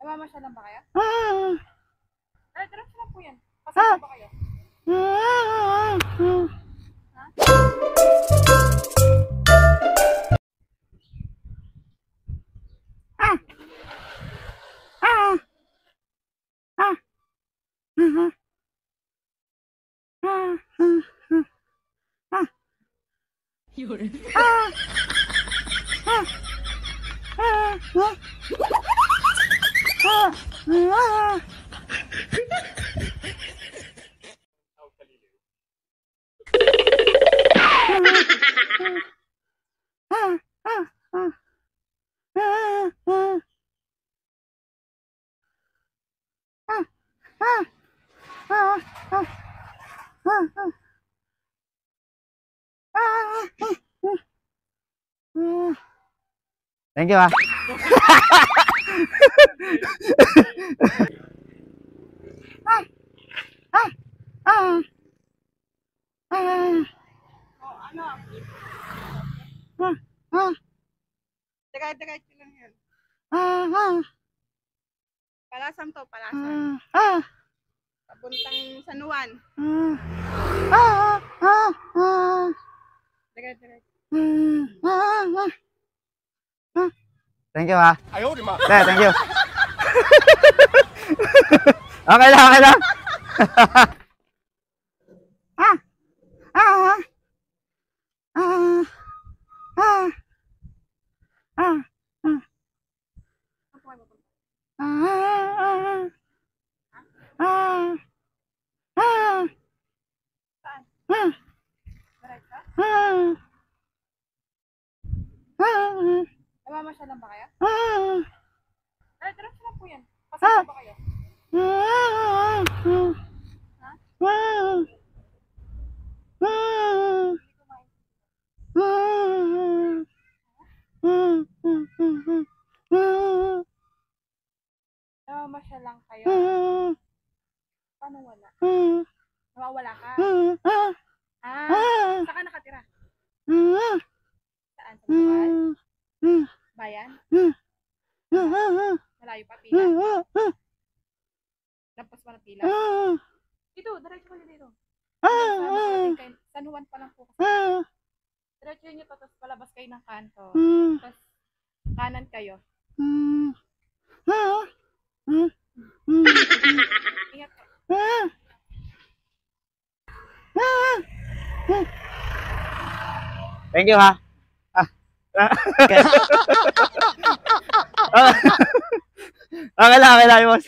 Namamasyal lang ba kayo? Diretso lang po yan. Pasok ba kayo? Thank you, ha. Diretso lang yan. Palasam to, palasam. Papuntang San Juan. Diretso. Thank you, ha. Ayaw, di ma. Thank you. Okay lang, okay lang. Namamasyal lang ba kayo? Diretso lang po yan. Pasok ba kayo? Namamasyal lang kayo. Paano wala? Nawawala ka? Saan ka nakatira? Saan? Sa Bukal? Bayan? Malayo pa pila? Lampas pa ng pila? Dito, diretso kayo dito. San Juan pa lang po kasi. Diretso nyo to, tapos palabas kayo ng kanto. Tapos kanan kayo. Ingat po. Thank you, ha. Okay lang, boss.